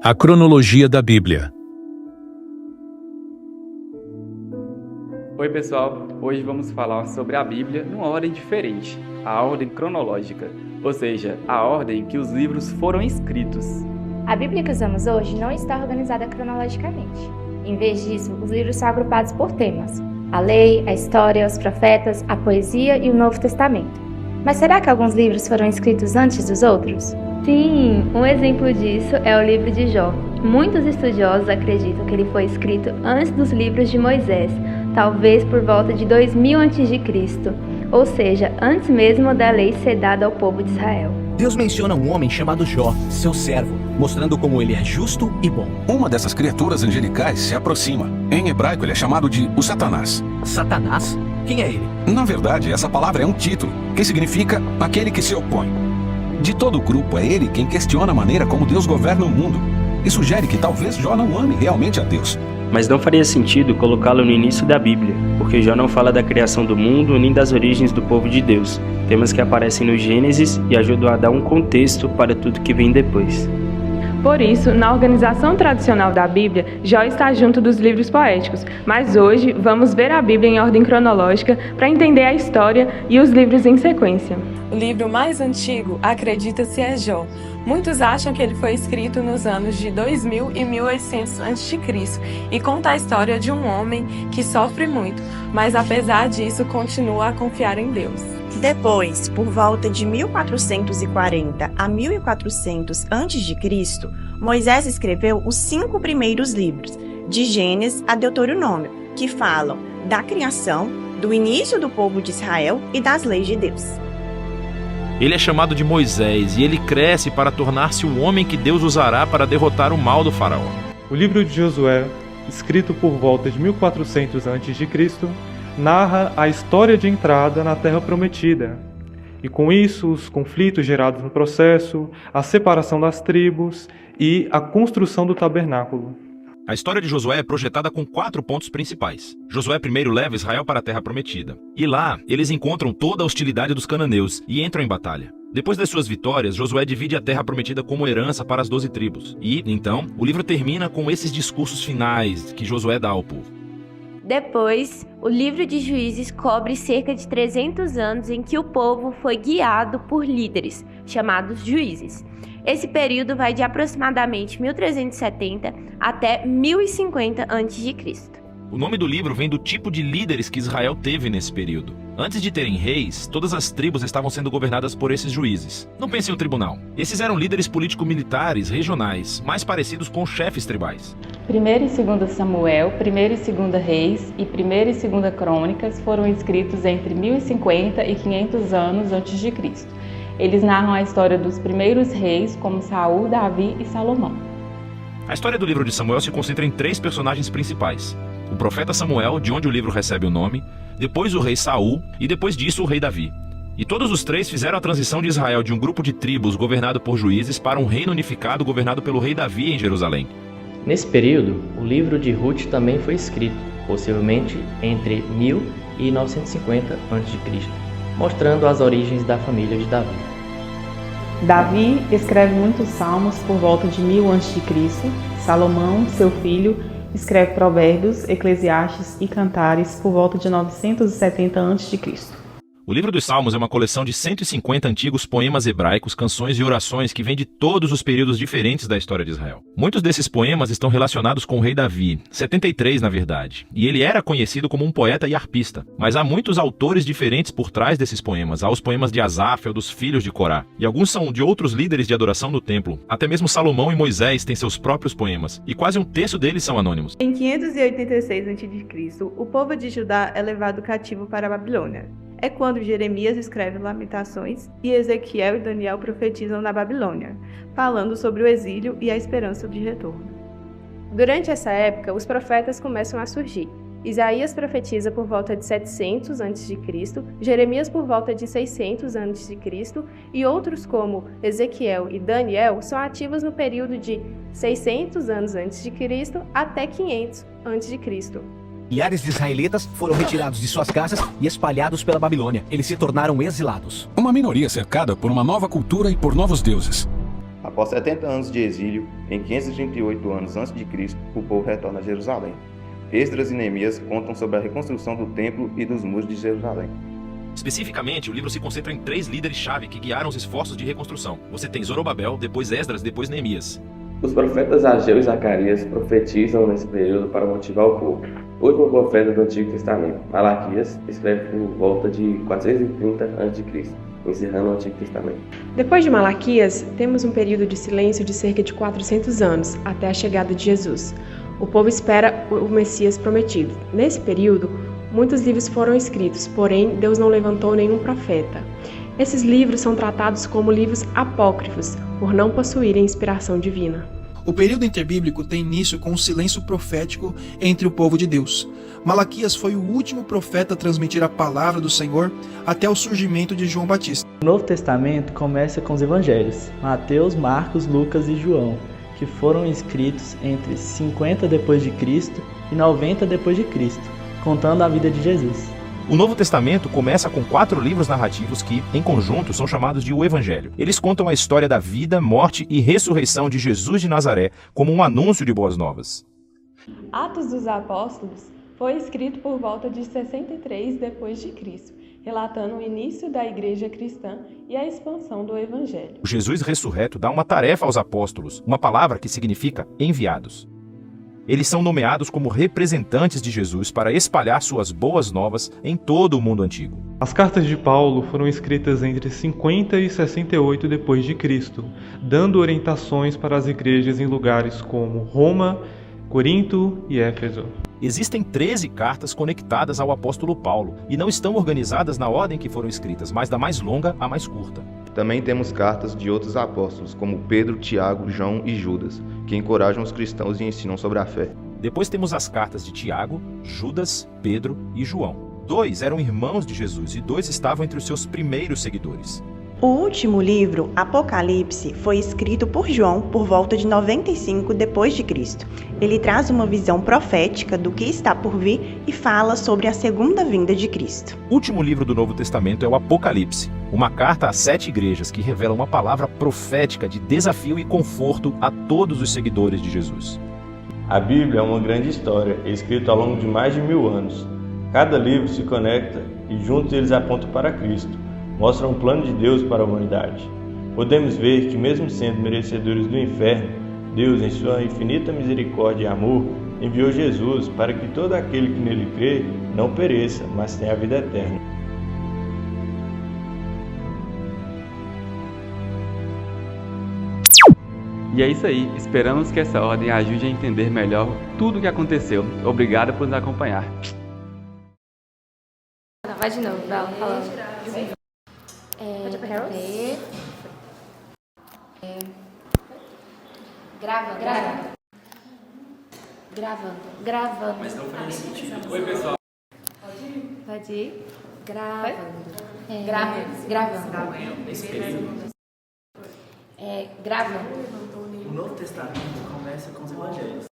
A cronologia da Bíblia. Oi pessoal, hoje vamos falar sobre a Bíblia numa ordem diferente, a ordem cronológica, ou seja, a ordem que os livros foram escritos. A Bíblia que usamos hoje não está organizada cronologicamente. Em vez disso, os livros são agrupados por temas: a lei, a história, os profetas, a poesia e o Novo Testamento. Mas será que alguns livros foram escritos antes dos outros? Sim, um exemplo disso é o livro de Jó. Muitos estudiosos acreditam que ele foi escrito antes dos livros de Moisés, talvez por volta de 2000 a.C., ou seja, antes mesmo da lei ser dada ao povo de Israel. Deus menciona um homem chamado Jó, seu servo, mostrando como ele é justo e bom. Uma dessas criaturas angelicais se aproxima. Em hebraico ele é chamado de o Satanás. Satanás? Quem é ele? Na verdade, essa palavra é um título, que significa aquele que se opõe. De todo o grupo, é ele quem questiona a maneira como Deus governa o mundo e sugere que talvez Jó não ame realmente a Deus. Mas não faria sentido colocá-lo no início da Bíblia, porque Jó não fala da criação do mundo nem das origens do povo de Deus, temas que aparecem no Gênesis e ajudam a dar um contexto para tudo que vem depois. Por isso, na organização tradicional da Bíblia, Jó está junto dos livros poéticos, mas hoje vamos ver a Bíblia em ordem cronológica para entender a história e os livros em sequência. O livro mais antigo, acredita-se, é Jó. Muitos acham que ele foi escrito nos anos de 2000 e 1800 a.C. e conta a história de um homem que sofre muito, mas apesar disso continua a confiar em Deus. Depois, por volta de 1440 a 1400 a.C., Moisés escreveu os 5 primeiros livros, de Gênesis a Deuteronômio, que falam da criação, do início do povo de Israel e das leis de Deus. Ele é chamado de Moisés e ele cresce para tornar-se o homem que Deus usará para derrotar o mal do faraó. O livro de Josué, escrito por volta de 1400 a.C., narra a história de entrada na Terra Prometida. E com isso, os conflitos gerados no processo, a separação das tribos e a construção do tabernáculo. A história de Josué é projetada com 4 pontos principais. Josué primeiro leva Israel para a Terra Prometida. E lá, eles encontram toda a hostilidade dos cananeus e entram em batalha. Depois das suas vitórias, Josué divide a Terra Prometida como herança para as 12 tribos. E, então, o livro termina com esses discursos finais que Josué dá ao povo. Depois, o livro de Juízes cobre cerca de 300 anos em que o povo foi guiado por líderes, chamados juízes. Esse período vai de aproximadamente 1370 até 1050 a.C. O nome do livro vem do tipo de líderes que Israel teve nesse período. Antes de terem reis, todas as tribos estavam sendo governadas por esses juízes. Não pense em um tribunal. Esses eram líderes político-militares regionais, mais parecidos com chefes tribais. 1º e 2º Samuel, 1º e 2º Reis e 1º e 2º Crônicas foram escritos entre 1050 e 500 anos antes de Cristo. Eles narram a história dos primeiros reis, como Saul, Davi e Salomão. A história do livro de Samuel se concentra em 3 personagens principais: o profeta Samuel, de onde o livro recebe o nome, depois o rei Saul e depois disso o rei Davi. E todos os 3 fizeram a transição de Israel de um grupo de tribos governado por juízes para um reino unificado governado pelo rei Davi em Jerusalém. Nesse período, o livro de Ruth também foi escrito, possivelmente entre 1000 e 950 a.C., mostrando as origens da família de Davi. Davi escreve muitos salmos por volta de 1000 a.C. Salomão, seu filho, escreve Provérbios, Eclesiastes e Cantares por volta de 970 a.C. O livro dos Salmos é uma coleção de 150 antigos poemas hebraicos, canções e orações que vêm de todos os períodos diferentes da história de Israel. Muitos desses poemas estão relacionados com o rei Davi, 73 na verdade, e ele era conhecido como um poeta e arpista. Mas há muitos autores diferentes por trás desses poemas. Há os poemas de Asaf ou dos filhos de Corá, e alguns são de outros líderes de adoração no templo. Até mesmo Salomão e Moisés têm seus próprios poemas, e quase 1/3 deles são anônimos. Em 586 a.C., o povo de Judá é levado cativo para a Babilônia. É quando Jeremias escreve Lamentações e Ezequiel e Daniel profetizam na Babilônia, falando sobre o exílio e a esperança de retorno. Durante essa época, os profetas começam a surgir. Isaías profetiza por volta de 700 a.C., Jeremias por volta de 600 a.C. e outros como Ezequiel e Daniel são ativos no período de 600 anos antes de Cristo até 500 a.C. Milhares de israelitas foram retirados de suas casas e espalhados pela Babilônia. Eles se tornaram exilados. Uma minoria cercada por uma nova cultura e por novos deuses. A Após 70 anos de exílio, em 538 anos antes de Cristo, o povo retorna a Jerusalém. Esdras e Neemias contam sobre a reconstrução do templo e dos muros de Jerusalém. Especificamente, o livro se concentra em 3 líderes-chave que guiaram os esforços de reconstrução. Você tem Zorobabel, depois Esdras, depois Neemias. Os profetas Ageu e Zacarias profetizam nesse período para motivar o povo. O último profeta do Antigo Testamento, Malaquias, escreve por volta de 430 a.C., encerrando o Antigo Testamento. Depois de Malaquias, temos um período de silêncio de cerca de 400 anos, até a chegada de Jesus. O povo espera o Messias prometido. Nesse período, muitos livros foram escritos, porém Deus não levantou nenhum profeta. Esses livros são tratados como livros apócrifos, por não possuírem inspiração divina. O período interbíblico tem início com um silêncio profético entre o povo de Deus. Malaquias foi o último profeta a transmitir a palavra do Senhor até o surgimento de João Batista. O Novo Testamento começa com os evangelhos, Mateus, Marcos, Lucas e João, que foram escritos entre 50 d.C. e 90 d.C., contando a vida de Jesus. O Novo Testamento começa com 4 livros narrativos que, em conjunto, são chamados de o Evangelho. Eles contam a história da vida, morte e ressurreição de Jesus de Nazaré como um anúncio de boas novas. Atos dos Apóstolos foi escrito por volta de 63 d.C., relatando o início da igreja cristã e a expansão do Evangelho. O Jesus ressurreto dá uma tarefa aos apóstolos, uma palavra que significa enviados. Eles são nomeados como representantes de Jesus para espalhar suas boas novas em todo o mundo antigo. As cartas de Paulo foram escritas entre 50 e 68 d.C., dando orientações para as igrejas em lugares como Roma, Corinto e Éfeso. Existem 13 cartas conectadas ao apóstolo Paulo e não estão organizadas na ordem que foram escritas, mas da mais longa à mais curta. Também temos cartas de outros apóstolos, como Pedro, Tiago, João e Judas, que encorajam os cristãos e ensinam sobre a fé. Depois temos as cartas de Tiago, Judas, Pedro e João. 2 eram irmãos de Jesus e 2 estavam entre os seus primeiros seguidores. O último livro, Apocalipse, foi escrito por João por volta de 95 d.C. Ele traz uma visão profética do que está por vir e fala sobre a segunda vinda de Cristo. O último livro do Novo Testamento é o Apocalipse, uma carta às 7 igrejas que revela uma palavra profética de desafio e conforto a todos os seguidores de Jesus. A Bíblia é uma grande história, escrita ao longo de mais de 1000 anos. Cada livro se conecta e juntos eles apontam para Cristo. Mostra um plano de Deus para a humanidade. Podemos ver que, mesmo sendo merecedores do inferno, Deus, em sua infinita misericórdia e amor, enviou Jesus para que todo aquele que nele crê não pereça, mas tenha a vida eterna. E é isso aí, esperamos que essa ordem ajude a entender melhor tudo o que aconteceu. Obrigado por nos acompanhar. Vai de novo, Bela, falando. Gravando. Mas não faz sentido. Oi, pessoal. Pode ir? Gravando. Gravando. O Novo Testamento começa com os evangelhos.